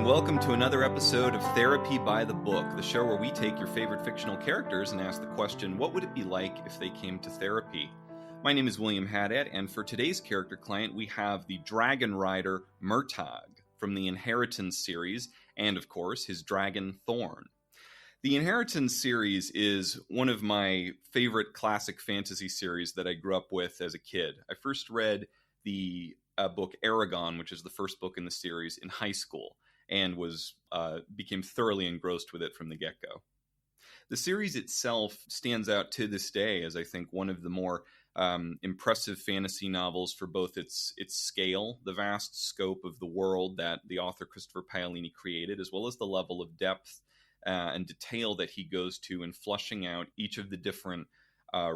welcome to another episode of Therapy by the Book, the show where we take your favorite fictional characters and ask the question, what would it be like if they came to therapy? My name is William Haddad, and for today's character client, we have the dragon rider Murtagh from the Inheritance series, and of course, his dragon Thorn. The Inheritance series is one of my favorite classic fantasy series that I grew up with as a kid. I first read the book Aragon, which is the first book in the series, in high school, and became thoroughly engrossed with it from the get-go. The series itself stands out to this day as, I think, one of the more impressive fantasy novels for both its scale, the vast scope of the world that the author Christopher Paolini created, as well as the level of depth and detail that he goes to in fleshing out each of the different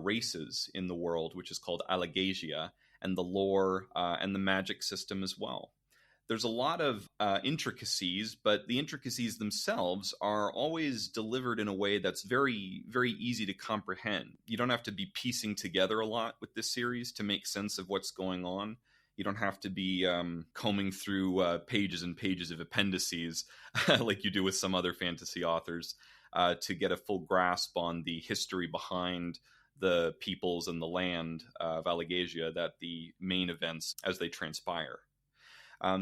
races in the world, which is called Alagaësia, and the lore and the magic system as well. There's a lot of intricacies, but the intricacies themselves are always delivered in a way that's very, very easy to comprehend. You don't have to be piecing together a lot with this series to make sense of what's going on. You don't have to be combing through pages and pages of appendices like you do with some other fantasy authors to get a full grasp on the history behind the peoples and the land of Alagaësia, that the main events as they transpire.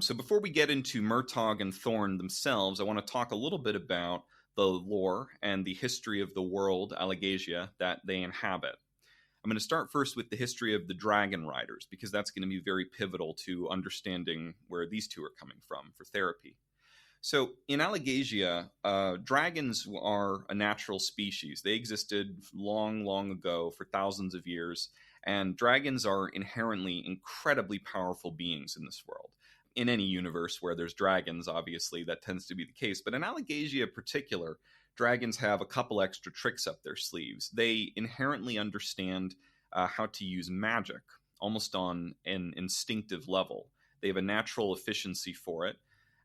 So before we get into Murtagh and Thorn themselves, I want to talk a little bit about the lore and the history of the world, Alagaësia, that they inhabit. I'm going to start first with the history of the dragon riders, because that's going to be very pivotal to understanding where these two are coming from for therapy. So in Alagaësia, dragons are a natural species. They existed long, long ago for thousands of years, and dragons are inherently incredibly powerful beings in this world. In any universe where there's dragons, obviously, that tends to be the case. But in Alagaësia in particular, dragons have a couple extra tricks up their sleeves. They inherently understand how to use magic, almost on an instinctive level. They have a natural efficiency for it,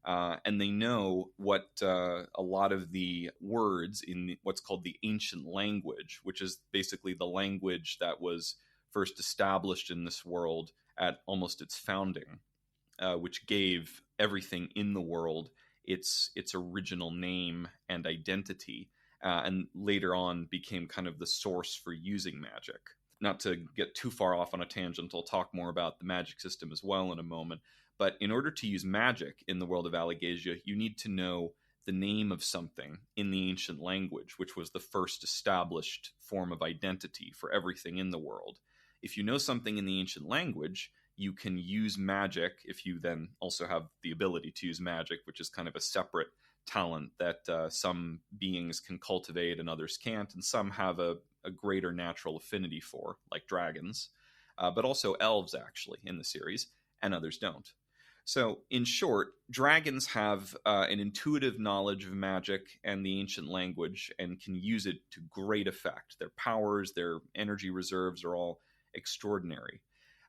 and they know what a lot of the words in what's called the ancient language, which is basically the language that was first established in this world at almost its founding. Which gave everything in the world its original name and identity, and later on became kind of the source for using magic. Not to get too far off on a tangent, I'll talk more about the magic system as well in a moment, but in order to use magic in the world of Alagaësia, you need to know the name of something in the ancient language, which was the first established form of identity for everything in the world. If you know something in the ancient language, you can use magic if you then also have the ability to use magic, which is kind of a separate talent that some beings can cultivate and others can't, and some have a greater natural affinity for, like dragons, but also elves actually in the series, and others don't. So in short, dragons have an intuitive knowledge of magic and the ancient language and can use it to great effect. Their powers, their energy reserves are all extraordinary.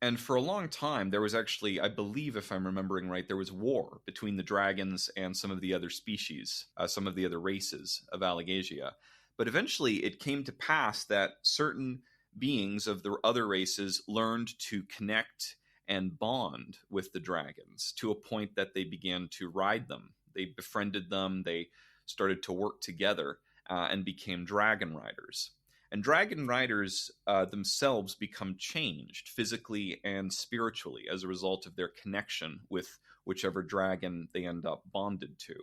And for a long time, there was actually, I believe, if I'm remembering right, there was war between the dragons and some of the other species, some of the other races of Alagaësia. But eventually it came to pass that certain beings of the other races learned to connect and bond with the dragons to a point that they began to ride them. They befriended them, they started to work together and became dragon riders. And dragon riders themselves become changed physically and spiritually as a result of their connection with whichever dragon they end up bonded to.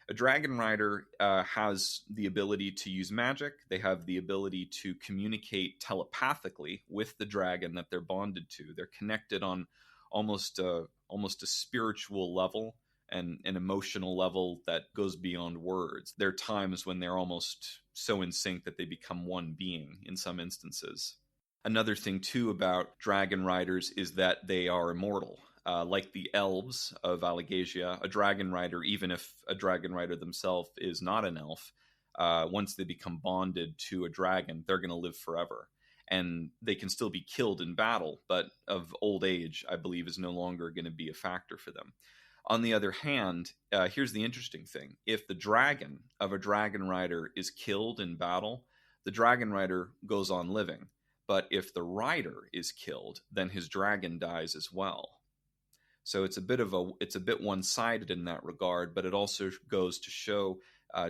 A dragon rider has the ability to use magic. They have the ability to communicate telepathically with the dragon that they're bonded to. They're connected on almost a spiritual level and an emotional level that goes beyond words. There are times when they're almost so in sync that they become one being in some instances. Another thing, too, about dragon riders is that they are immortal. Like the elves of Alagaësia, a dragon rider, even if a dragon rider themselves is not an elf, once they become bonded to a dragon, they're going to live forever. And they can still be killed in battle, but of old age, I believe, is no longer going to be a factor for them. On the other hand, here's the interesting thing. If the dragon of a dragon rider is killed in battle, the dragon rider goes on living. But if the rider is killed, then his dragon dies as well. So it's a bit one-sided in that regard, but it also goes to show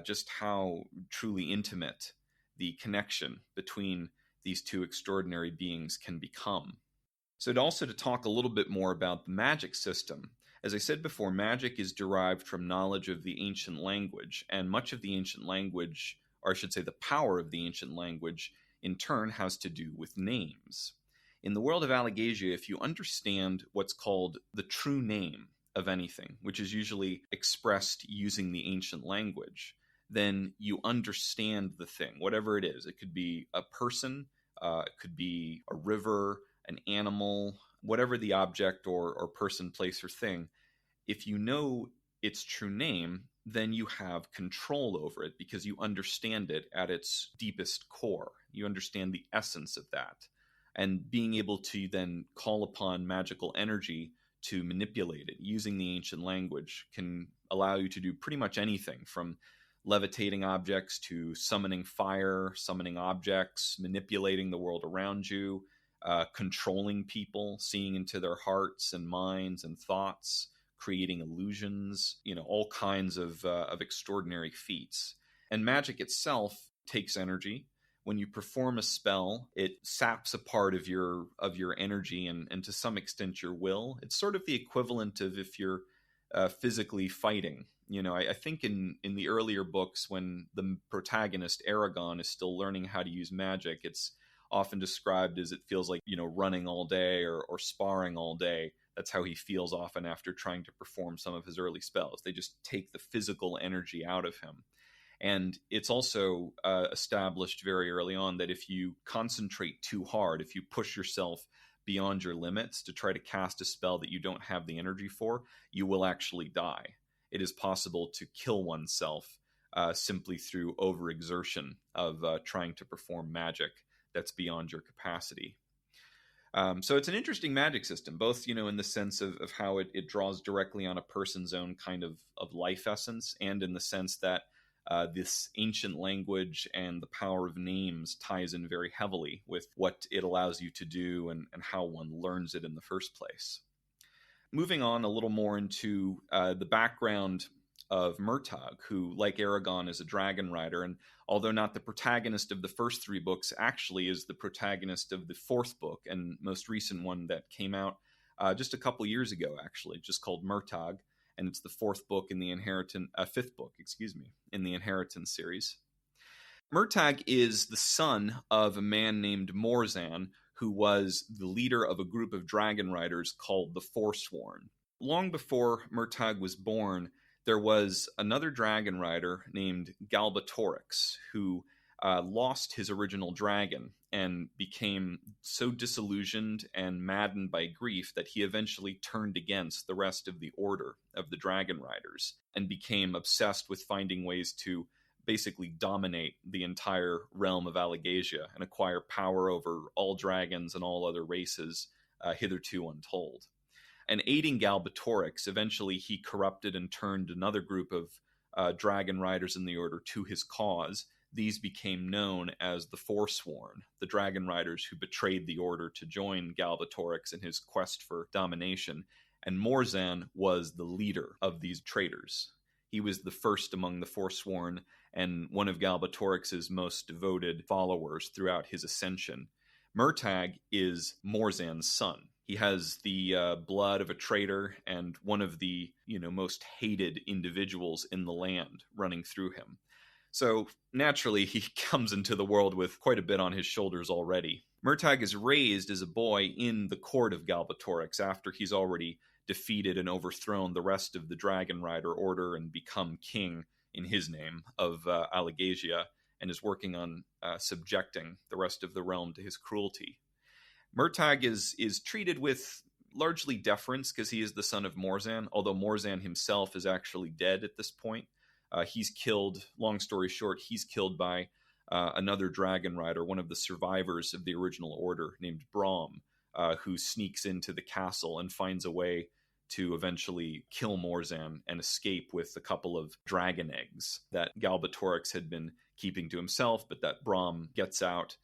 just how truly intimate the connection between these two extraordinary beings can become. So also to talk a little bit more about the magic system. As I said before, magic is derived from knowledge of the ancient language, and much of the ancient language, or I should say the power of the ancient language, in turn has to do with names. In the world of Alagaësia, if you understand what's called the true name of anything, which is usually expressed using the ancient language, then you understand the thing, whatever it is. It could be a person, it could be a river, an animal, whatever the object or person, place, or thing. If you know its true name, then you have control over it because you understand it at its deepest core. You understand the essence of that. And being able to then call upon magical energy to manipulate it using the ancient language can allow you to do pretty much anything from levitating objects to summoning fire, summoning objects, manipulating the world around you, controlling people, seeing into their hearts and minds and thoughts, creating illusions, all kinds of extraordinary feats. And magic itself takes energy. When you perform a spell, it saps a part of your energy and to some extent your will. It's sort of the equivalent of if you're physically fighting. I think in the earlier books, when the protagonist Aragon is still learning how to use magic, it's often described as it feels like running all day or sparring all day. That's how he feels often after trying to perform some of his early spells. They just take the physical energy out of him. And it's also established very early on that if you concentrate too hard, if you push yourself beyond your limits to try to cast a spell that you don't have the energy for, you will actually die. It is possible to kill oneself simply through overexertion of trying to perform magic that's beyond your capacity. So it's an interesting magic system, both in the sense of how it draws directly on a person's own kind of life essence, and in the sense that this ancient language and the power of names ties in very heavily with what it allows you to do and how one learns it in the first place. Moving on a little more into the background of Murtagh, who, like Aragon, is a dragon rider, and although not the protagonist of the first three books, actually is the protagonist of the fourth book and most recent one that came out just a couple years ago, actually, just called Murtagh. And it's the fifth book, in the Inheritance series. Murtagh is the son of a man named Morzan, who was the leader of a group of dragon riders called the Forsworn. Long before Murtagh was born, there was another dragon rider named Galbatorix, who lost his original dragon and became so disillusioned and maddened by grief that he eventually turned against the rest of the order of the dragon riders and became obsessed with finding ways to basically dominate the entire realm of Alagaësia and acquire power over all dragons and all other races hitherto untold. And aiding Galbatorix, eventually he corrupted and turned another group of dragon riders in the order to his cause. These became known as the Forsworn, the dragon riders who betrayed the order to join Galbatorix in his quest for domination. And Morzan was the leader of these traitors. He was the first among the Forsworn and one of Galbatorix's most devoted followers throughout his ascension. Murtagh is Morzan's son. He has the blood of a traitor and one of the most hated individuals in the land running through him. So naturally, he comes into the world with quite a bit on his shoulders already. Murtagh is raised as a boy in the court of Galbatorix after he's already defeated and overthrown the rest of the Dragon Rider Order and become king in his name of Alagaësia, and is working on subjecting the rest of the realm to his cruelty. Murtagh is treated with largely deference because he is the son of Morzan, although Morzan himself is actually dead at this point. He's killed, long story short, he's killed by another dragon rider, one of the survivors of the original order named Brahm, who sneaks into the castle and finds a way to eventually kill Morzan and escape with a couple of dragon eggs that Galbatorix had been keeping to himself, but that Brahm gets out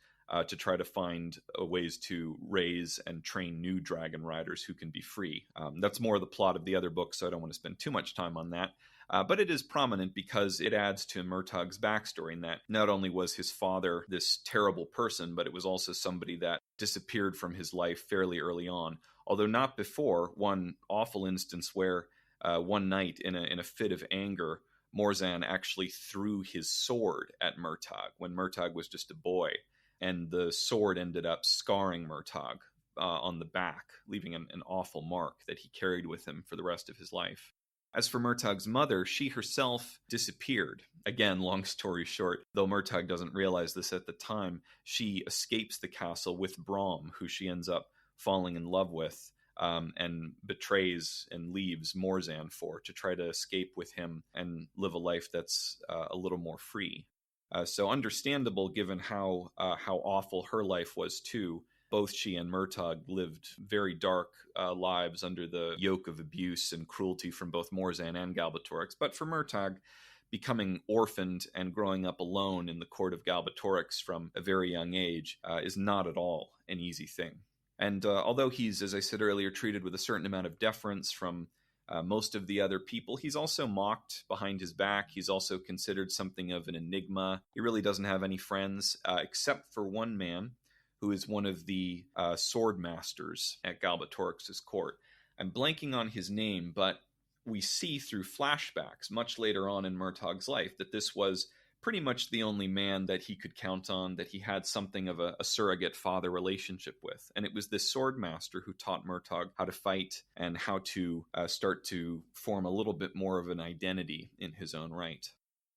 to try to find ways to raise and train new dragon riders who can be free. That's more the plot of the other book, so I don't want to spend too much time on that. But it is prominent because it adds to Murtagh's backstory in that not only was his father this terrible person, but it was also somebody that disappeared from his life fairly early on, although not before one awful instance where one night in a fit of anger, Morzan actually threw his sword at Murtagh when Murtagh was just a boy, and the sword ended up scarring Murtagh on the back, leaving an awful mark that he carried with him for the rest of his life. As for Murtagh's mother, she herself disappeared. Again, long story short, though Murtagh doesn't realize this at the time, she escapes the castle with Brahm, who she ends up falling in love with, and betrays and leaves Morzan for to try to escape with him and live a life that's a little more free. So understandable given how awful her life was too. Both she and Murtagh lived very dark lives under the yoke of abuse and cruelty from both Morzan and Galbatorix. But for Murtagh, becoming orphaned and growing up alone in the court of Galbatorix from a very young age is not at all an easy thing. And although he's, as I said earlier, treated with a certain amount of deference from most of the other people, he's also mocked behind his back. He's also considered something of an enigma. He really doesn't have any friends, except for one man who is one of the sword masters at Galbatorix's court. I'm blanking on his name, but we see through flashbacks much later on in Murtagh's life that this was pretty much the only man that he could count on, that he had something of a surrogate father relationship with. And it was this sword master who taught Murtagh how to fight and how to start to form a little bit more of an identity in his own right.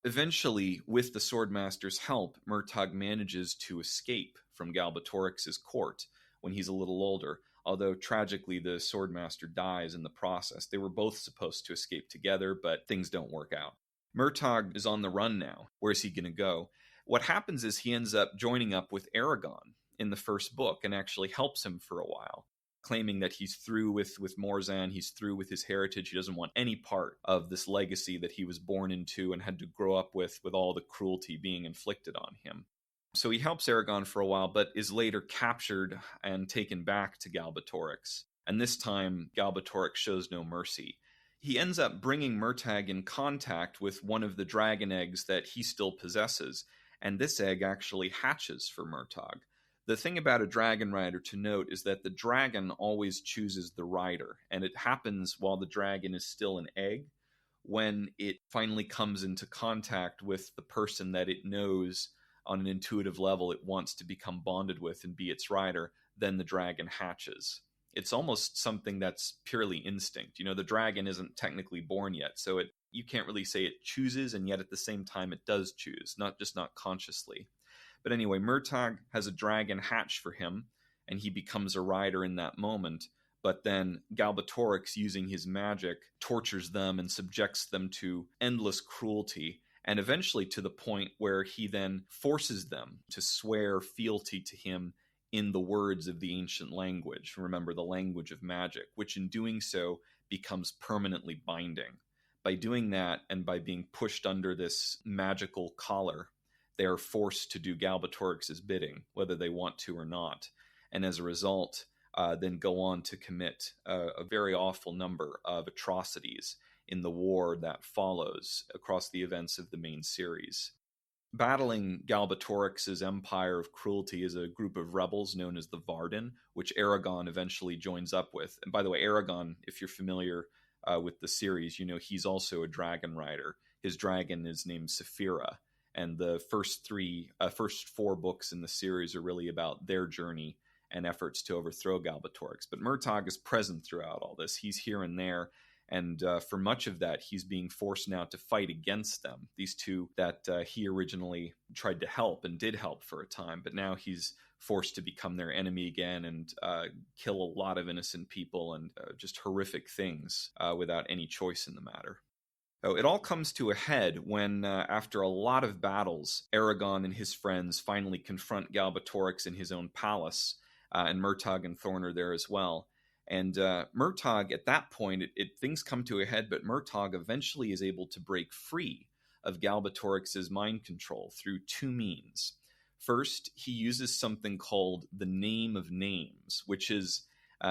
Eventually, with the swordmaster's help, Murtagh manages to escape from Galbatorix's court when he's a little older, although tragically the swordmaster dies in the process. They were both supposed to escape together, but things don't work out. Murtagh is on the run now. Where's he going to go? What happens is he ends up joining up with Aragon in the first book and actually helps him for a while, claiming that he's through with Morzan, he's through with his heritage, he doesn't want any part of this legacy that he was born into and had to grow up with all the cruelty being inflicted on him. So he helps Aragon for a while, but is later captured and taken back to Galbatorix. And this time, Galbatorix shows no mercy. He ends up bringing Murtagh in contact with one of the dragon eggs that he still possesses, and this egg actually hatches for Murtagh. The thing about a dragon rider to note is that the dragon always chooses the rider, and it happens while the dragon is still an egg. When it finally comes into contact with the person that it knows on an intuitive level it wants to become bonded with and be its rider, then the dragon hatches. It's almost something that's purely instinct. You know, the dragon isn't technically born yet, so you can't really say it chooses, and yet at the same time it does choose, not consciously. But anyway, Murtagh has a dragon hatch for him, and he becomes a rider in that moment. But then Galbatorix, using his magic, tortures them and subjects them to endless cruelty, and eventually to the point where he then forces them to swear fealty to him in the words of the ancient language. Remember, the language of magic, which in doing so becomes permanently binding. By doing that, and by being pushed under this magical collar, they are forced to do Galbatorix's bidding, whether they want to or not. And as a result, then go on to commit a very awful number of atrocities in the war that follows across the events of the main series. Battling Galbatorix's empire of cruelty is a group of rebels known as the Varden, which Aragon eventually joins up with. And by the way, Aragon, if you're familiar with the series, you know he's also a dragon rider. His dragon is named Saphira, and the first four books in the series are really about their journey and efforts to overthrow Galbatorix. But Murtagh is present throughout all this. He's here and there. And for much of that, he's being forced now to fight against them, these two that he originally tried to help and did help for a time. But now he's forced to become their enemy again and kill a lot of innocent people and just horrific things without any choice in the matter. So it all comes to a head when, after a lot of battles, Aragon and his friends finally confront Galbatorix in his own palace, and Murtagh and Thorn are there as well. And Murtagh, at that point, things come to a head, but Murtagh eventually is able to break free of Galbatorix's mind control through two means. First, he uses something called the name of names, which is,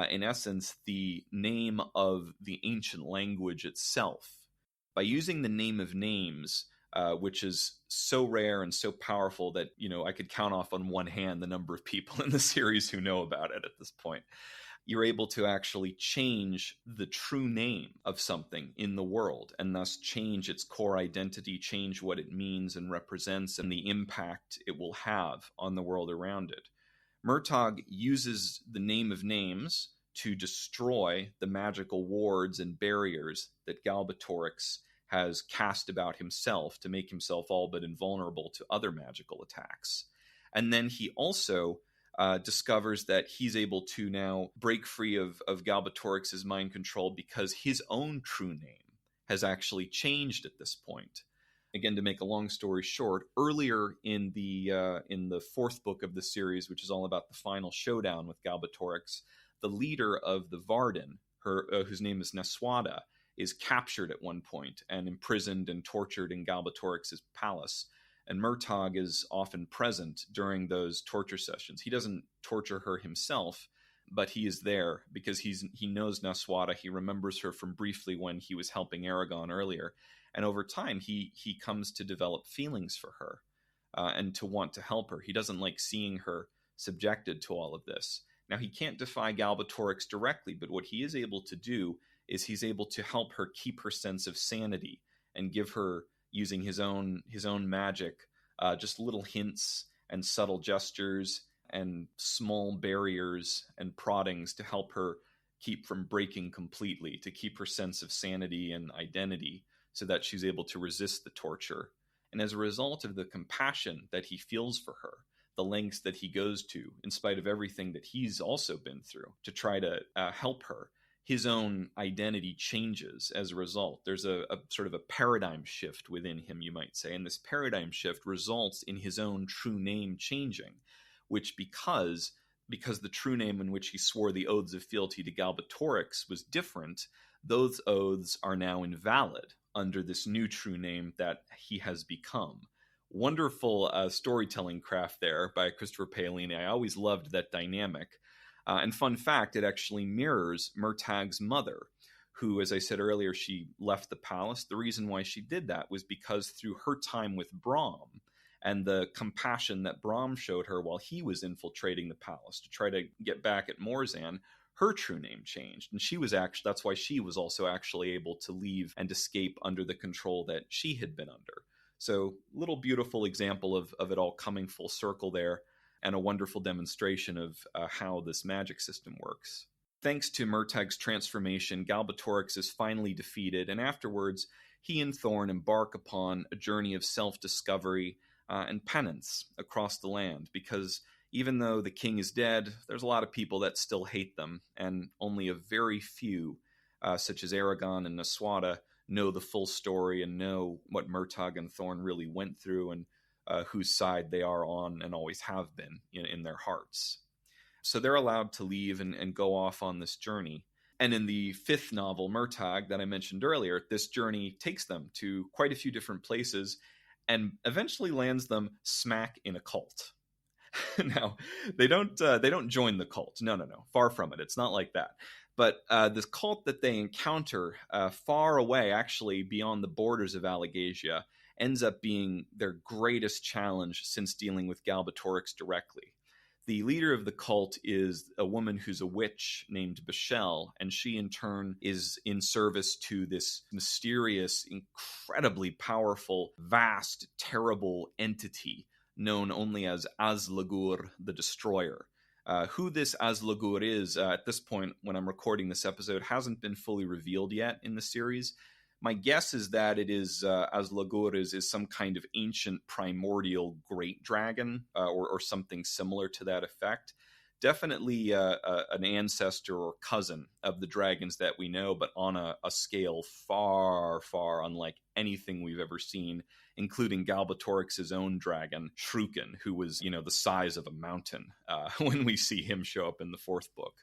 in essence, the name of the ancient language itself. By using the name of names, which is so rare and so powerful that, I could count off on one hand the number of people in the series who know about it at this point, you're able to actually change the true name of something in the world and thus change its core identity, change what it means and represents, and the impact it will have on the world around it. Murtagh uses the name of names to destroy the magical wards and barriers that Galbatorix has cast about himself to make himself all but invulnerable to other magical attacks. And then he also discovers that he's able to now break free of Galbatorix's mind control because his own true name has actually changed at this point. Again, to make a long story short, earlier in the fourth book of the series, which is all about the final showdown with Galbatorix, the leader of the Varden, whose name is Neswada, is captured at one point and imprisoned and tortured in Galbatorix's palace. And Murtagh is often present during those torture sessions. He doesn't torture her himself, but he is there because he knows Neswada. He remembers her from briefly when he was helping Aragon earlier. And over time, he comes to develop feelings for her and to want to help her. He doesn't like seeing her subjected to all of this. Now, he can't defy Galbatorix directly, but what he is able to do is he's able to help her keep her sense of sanity and give her, using his own magic, just little hints and subtle gestures and small barriers and proddings to help her keep from breaking completely, to keep her sense of sanity and identity so that she's able to resist the torture. And as a result of the compassion that he feels for her, the lengths that he goes to, in spite of everything that he's also been through, to try to help her, his own identity changes as a result. There's a sort of a paradigm shift within him, you might say, and this paradigm shift results in his own true name changing, which because the true name in which he swore the oaths of fealty to Galbatorix was different, those oaths are now invalid under this new true name that he has become. Wonderful storytelling craft there by Christopher Paolini. I always loved that dynamic. And fun fact, it actually mirrors Murtagh's mother, who, as I said earlier, she left the palace. The reason why she did that was because through her time with Brom and the compassion that Brom showed her while he was infiltrating the palace to try to get back at Morzan, her true name changed. And that's why she was also actually able to leave and escape under the control that she had been under. So, little beautiful example of it all coming full circle there, and a wonderful demonstration of how this magic system works. Thanks to Murtagh's transformation, Galbatorix is finally defeated, and afterwards, he and Thorn embark upon a journey of self-discovery and penance across the land, because even though the king is dead, there's a lot of people that still hate them, and only a very few, such as Aragon and Neswada, know the full story and know what Murtagh and Thorn really went through and whose side they are on and always have been in their hearts. So they're allowed to leave and go off on this journey. And in the fifth novel, Murtagh, that I mentioned earlier, this journey takes them to quite a few different places and eventually lands them smack in a cult. Now, they don't join the cult. No. Far from it. It's not like that. But this cult that they encounter far away, actually beyond the borders of Alagaësia, ends up being their greatest challenge since dealing with Galbatorix directly. The leader of the cult is a woman who's a witch named Bashel, and she in turn is in service to this mysterious, incredibly powerful, vast, terrible entity known only as Azlagur the Destroyer. Who this Azlagur is at this point, when I'm recording this episode, hasn't been fully revealed yet in the series. My guess is that it is Azlagur is some kind of ancient primordial great dragon or something similar to that effect. Definitely an ancestor or cousin of the dragons that we know, but on a scale far, far unlike anything we've ever seen, including Galbatorix's own dragon, Shruken, who was, the size of a mountain when we see him show up in the fourth book.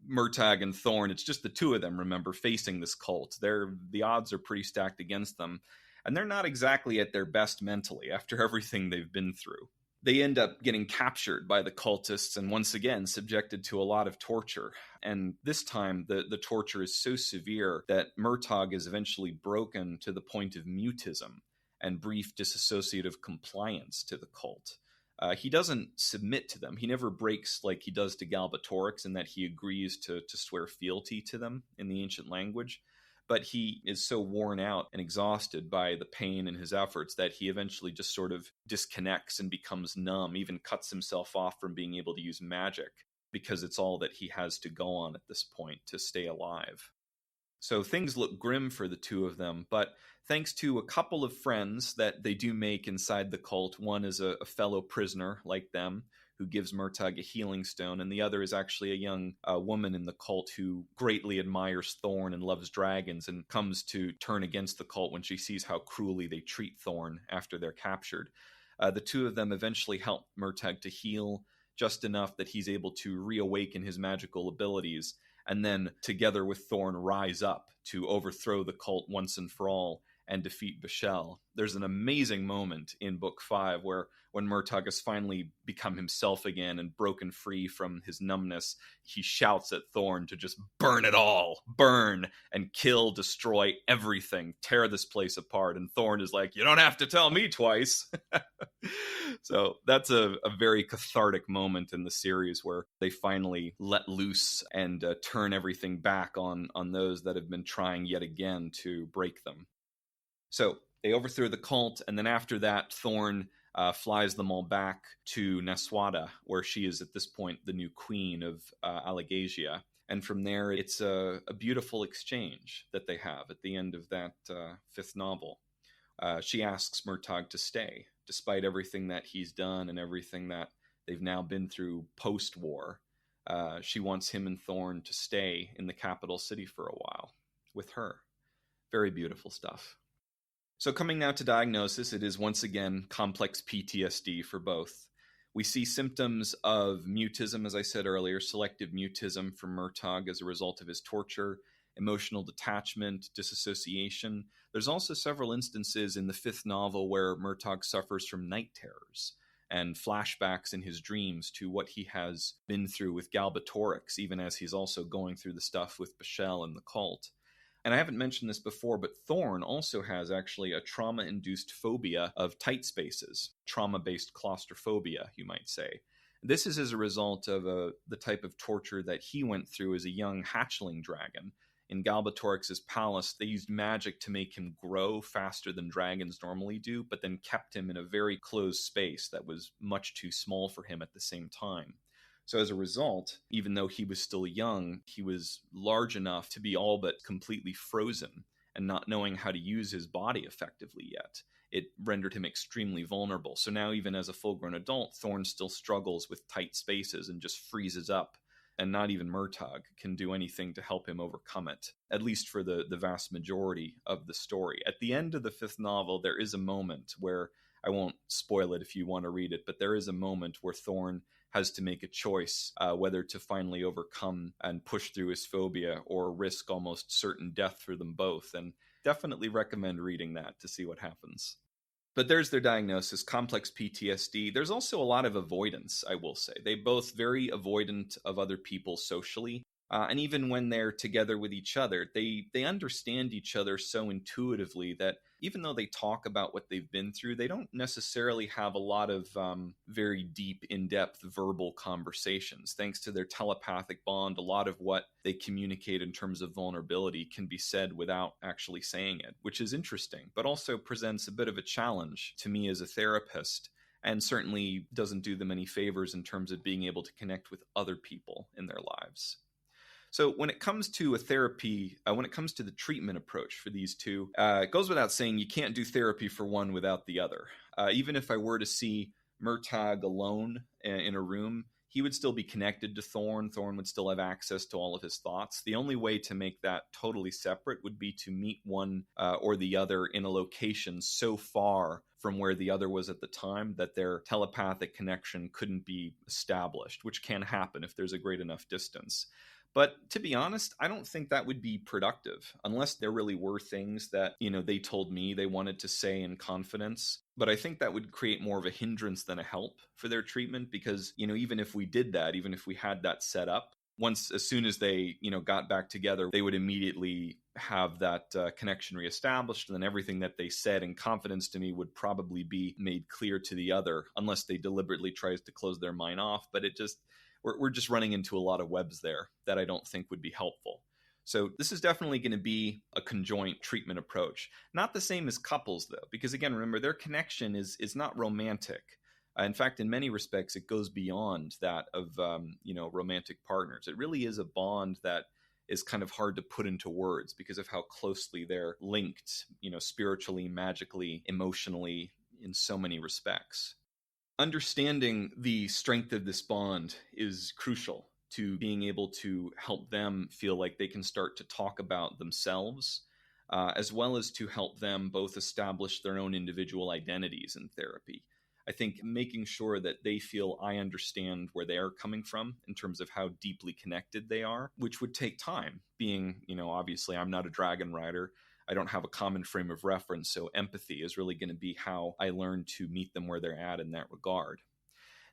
Murtagh and Thorn, it's just the two of them, remember, facing this cult. The odds are pretty stacked against them, and they're not exactly at their best mentally after everything they've been through. They end up getting captured by the cultists and once again subjected to a lot of torture. And this time, the torture is so severe that Murtagh is eventually broken to the point of mutism and brief dissociative compliance to the cult. He doesn't submit to them. He never breaks like he does to Galbatorix in that he agrees to swear fealty to them in the ancient language. But he is so worn out and exhausted by the pain in his efforts that he eventually just sort of disconnects and becomes numb, even cuts himself off from being able to use magic because it's all that he has to go on at this point to stay alive. So things look grim for the two of them, but thanks to a couple of friends that they do make inside the cult, one is a fellow prisoner like them who gives Murtagh a healing stone, and the other is actually a young woman in the cult who greatly admires Thorn and loves dragons and comes to turn against the cult when she sees how cruelly they treat Thorn after they're captured. The two of them eventually help Murtagh to heal just enough that he's able to reawaken his magical abilities, and then together with Thorn rise up to overthrow the cult once and for all and defeat Vishel. There's an amazing moment in Book 5 where when Murtagh has finally become himself again and broken free from his numbness, he shouts at Thorn to just burn it all, burn and kill, destroy everything, tear this place apart. And Thorn is like, you don't have to tell me twice. So that's a very cathartic moment in the series where they finally let loose and turn everything back on those that have been trying yet again to break them. So they overthrow the cult, and then after that, Thorn flies them all back to Neswata, where she is at this point the new queen of Alagaësia. And from there, it's a beautiful exchange that they have at the end of that fifth novel. She asks Murtagh to stay, despite everything that he's done and everything that they've now been through post-war. She wants him and Thorn to stay in the capital city for a while with her. Very beautiful stuff. So coming now to diagnosis, it is once again complex PTSD for both. We see symptoms of mutism, as I said earlier, selective mutism from Murtagh as a result of his torture, emotional detachment, disassociation. There's also several instances in the fifth novel where Murtagh suffers from night terrors and flashbacks in his dreams to what he has been through with Galbatorix, even as he's also going through the stuff with Vishel and the cult. And I haven't mentioned this before, but Thorn also has actually a trauma-induced phobia of tight spaces, trauma-based claustrophobia, you might say. This is as a result of the type of torture that he went through as a young hatchling dragon. In Galbatorix's palace, they used magic to make him grow faster than dragons normally do, but then kept him in a very closed space that was much too small for him at the same time. So as a result, even though he was still young, he was large enough to be all but completely frozen and not knowing how to use his body effectively yet. It rendered him extremely vulnerable. So now even as a full-grown adult, Thorn still struggles with tight spaces and just freezes up. And not even Murtagh can do anything to help him overcome it, at least for the vast majority of the story. At the end of the fifth novel, there is a moment where, I won't spoil it if you want to read it, but there is a moment where Thorn has to make a choice whether to finally overcome and push through his phobia or risk almost certain death for them both. And definitely recommend reading that to see what happens. But there's their diagnosis, complex PTSD. There's also a lot of avoidance, I will say. They both very avoidant of other people socially. And even when they're together with each other, they understand each other so intuitively that even though they talk about what they've been through, they don't necessarily have a lot of very deep, in-depth verbal conversations. Thanks to their telepathic bond, a lot of what they communicate in terms of vulnerability can be said without actually saying it, which is interesting, but also presents a bit of a challenge to me as a therapist, and certainly doesn't do them any favors in terms of being able to connect with other people in their lives. So when it comes to when it comes to the treatment approach for these two, it goes without saying you can't do therapy for one without the other. Even if I were to see Murtagh alone in a room, he would still be connected to Thorn. Thorn would still have access to all of his thoughts. The only way to make that totally separate would be to meet one or the other in a location so far from where the other was at the time that their telepathic connection couldn't be established, which can happen if there's a great enough distance. But to be honest, I don't think that would be productive unless there really were things that, they told me they wanted to say in confidence. But I think that would create more of a hindrance than a help for their treatment because, even if we did that, even if we had that set up, as soon as they, got back together, they would immediately have that connection reestablished. And then everything that they said in confidence to me would probably be made clear to the other, unless they deliberately tries to close their mind off. But we're just running into a lot of webs there that I don't think would be helpful. So this is definitely going to be a conjoint treatment approach. Not the same as couples, though, because again, remember, their connection is not romantic. In fact, in many respects, it goes beyond that of romantic partners. It really is a bond that is kind of hard to put into words because of how closely they're linked, spiritually, magically, emotionally, in so many respects. Understanding the strength of this bond is crucial to being able to help them feel like they can start to talk about themselves, as well as to help them both establish their own individual identities in therapy. I think making sure that they feel I understand where they are coming from in terms of how deeply connected they are, which would take time. Being, obviously I'm not a dragon rider. I don't have a common frame of reference. So empathy is really going to be how I learn to meet them where they're at in that regard.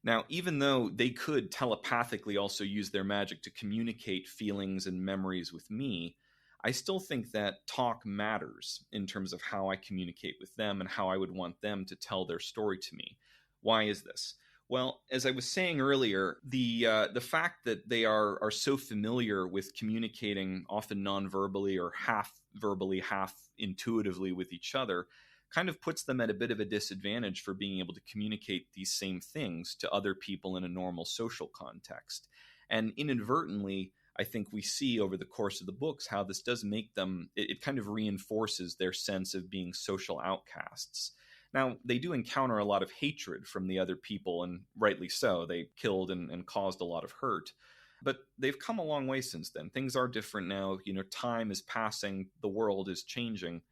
Now, even though they could telepathically also use their magic to communicate feelings and memories with me, I still think that talk matters in terms of how I communicate with them and how I would want them to tell their story to me. Why is this? Well, as I was saying earlier, the fact that they are so familiar with communicating often non-verbally or half verbally, half intuitively with each other kind of puts them at a bit of a disadvantage for being able to communicate these same things to other people in a normal social context. And inadvertently, I think we see over the course of the books how this does make them, it kind of reinforces their sense of being social outcasts. Now, they do encounter a lot of hatred from the other people, and rightly so. They killed and caused a lot of hurt. But they've come a long way since then. Things are different now. Time is passing. The world is changing.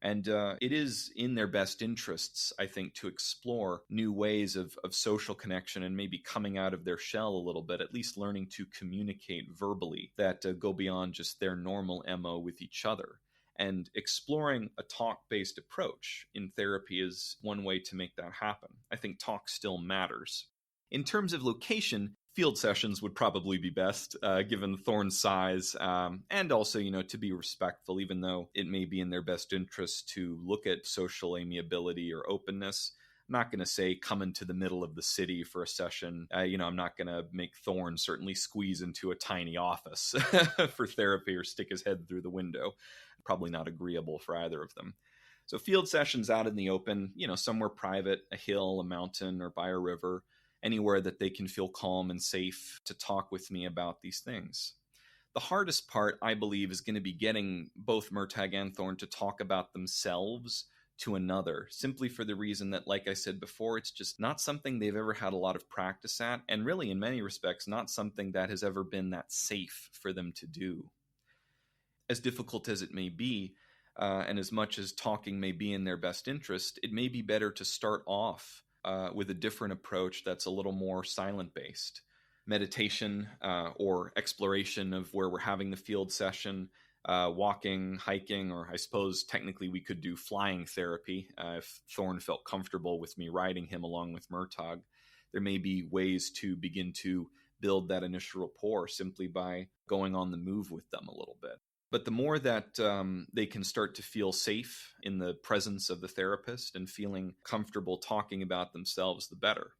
And it is in their best interests, I think, to explore new ways of social connection and maybe coming out of their shell a little bit, at least learning to communicate verbally that go beyond just their normal MO with each other. And exploring a talk-based approach in therapy is one way to make that happen. I think talk still matters. In terms of location, field sessions would probably be best, given Thorn's size, and also, to be respectful, even though it may be in their best interest to look at social amiability or openness. I'm not going to say come into the middle of the city for a session. I'm not going to make Thorn certainly squeeze into a tiny office for therapy or stick his head through the window. Probably not agreeable for either of them. So field sessions out in the open, somewhere private, a hill, a mountain, or by a river, anywhere that they can feel calm and safe to talk with me about these things. The hardest part, I believe, is going to be getting both Murtagh and Thorn to talk about themselves to another, simply for the reason that, like I said before, it's just not something they've ever had a lot of practice at, and really, in many respects, not something that has ever been that safe for them to do. As difficult as it may be, and as much as talking may be in their best interest, it may be better to start off with a different approach that's a little more silent-based. Meditation or exploration of where we're having the field session, walking, hiking, or I suppose technically we could do flying therapy if Thorn felt comfortable with me riding him along with Murtagh. There may be ways to begin to build that initial rapport simply by going on the move with them a little bit. But the more that they can start to feel safe in the presence of the therapist and feeling comfortable talking about themselves, the better.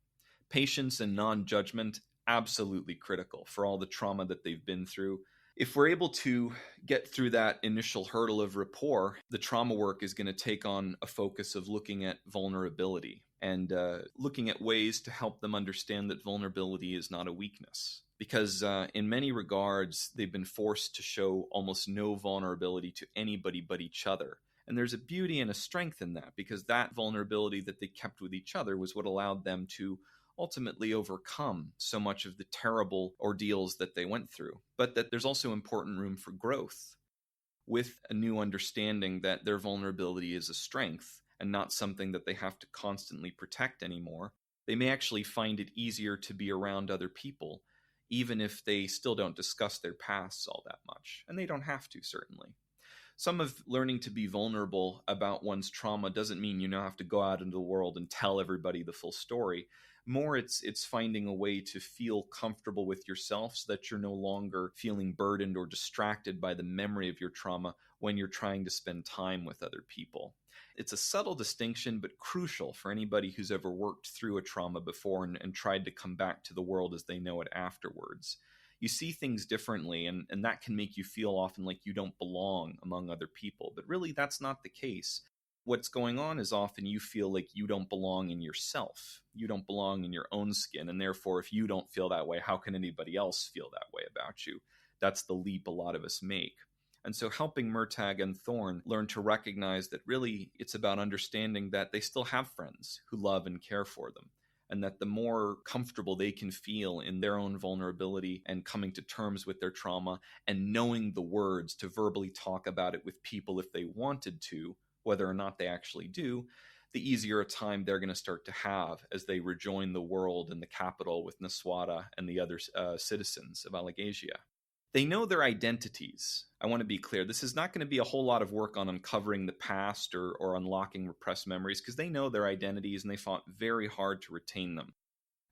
Patience and non-judgment, absolutely critical for all the trauma that they've been through. If we're able to get through that initial hurdle of rapport, the trauma work is going to take on a focus of looking at vulnerability and looking at ways to help them understand that vulnerability is not a weakness. Because in many regards, they've been forced to show almost no vulnerability to anybody but each other. And there's a beauty and a strength in that, because that vulnerability that they kept with each other was what allowed them to ultimately overcome so much of the terrible ordeals that they went through. But that there's also important room for growth, with a new understanding that their vulnerability is a strength and not something that they have to constantly protect anymore. They may actually find it easier to be around other people even if they still don't discuss their pasts all that much. And they don't have to, certainly. Some of learning to be vulnerable about one's trauma doesn't mean you now have to go out into the world and tell everybody the full story. More, it's finding a way to feel comfortable with yourself so that you're no longer feeling burdened or distracted by the memory of your trauma when you're trying to spend time with other people. It's a subtle distinction, but crucial for anybody who's ever worked through a trauma before and tried to come back to the world as they know it afterwards. You see things differently, and that can make you feel often like you don't belong among other people. But really, that's not the case. What's going on is often you feel like you don't belong in yourself. You don't belong in your own skin. And therefore, if you don't feel that way, how can anybody else feel that way about you? That's the leap a lot of us make. And so helping Murtagh and Thorn learn to recognize that really it's about understanding that they still have friends who love and care for them. And that the more comfortable they can feel in their own vulnerability and coming to terms with their trauma and knowing the words to verbally talk about it with people if they wanted to, whether or not they actually do, the easier a time they're going to start to have as they rejoin the world in the capital with Naswada and the other citizens of Alagaësia. They know their identities. I want to be clear. This is not going to be a whole lot of work on uncovering the past or unlocking repressed memories, because they know their identities and they fought very hard to retain them.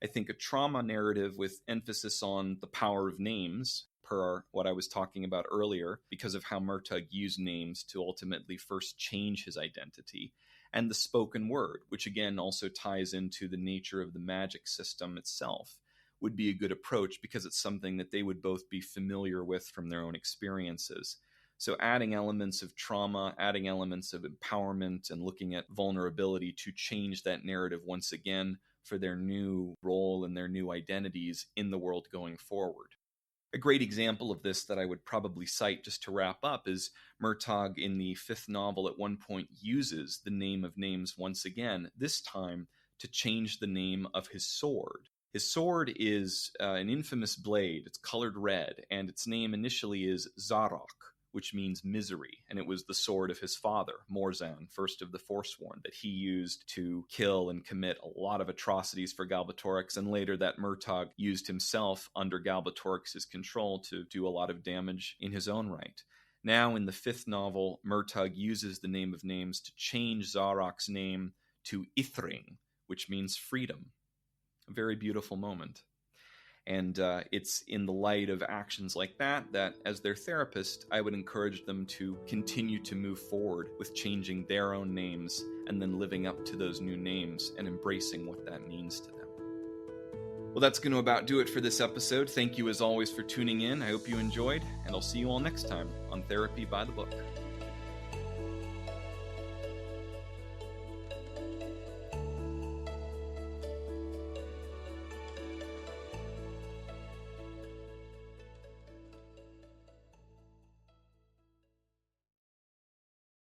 I think a trauma narrative with emphasis on the power of names, per what I was talking about earlier, because of how Murtagh used names to ultimately first change his identity, and the spoken word, which again also ties into the nature of the magic system itself, would be a good approach because it's something that they would both be familiar with from their own experiences. So adding elements of trauma, adding elements of empowerment, and looking at vulnerability to change that narrative once again for their new role and their new identities in the world going forward. A great example of this that I would probably cite just to wrap up is Murtagh in the 5th novel at one point uses the name of names once again, this time to change the name of his sword. His sword is an infamous blade. It's colored red, and its name initially is Zarok, which means misery, and it was the sword of his father, Morzan, first of the Forsworn, that he used to kill and commit a lot of atrocities for Galbatorix, and later that Murtagh used himself under Galbatorix's control to do a lot of damage in his own right. Now, in the 5th novel, Murtagh uses the name of names to change Zarok's name to Ithring, which means freedom. A very beautiful moment. And it's in the light of actions like that, as their therapist, I would encourage them to continue to move forward with changing their own names and then living up to those new names and embracing what that means to them. Well, that's going to about do it for this episode. Thank you as always for tuning in. I hope you enjoyed, and I'll see you all next time on Therapy by the Book.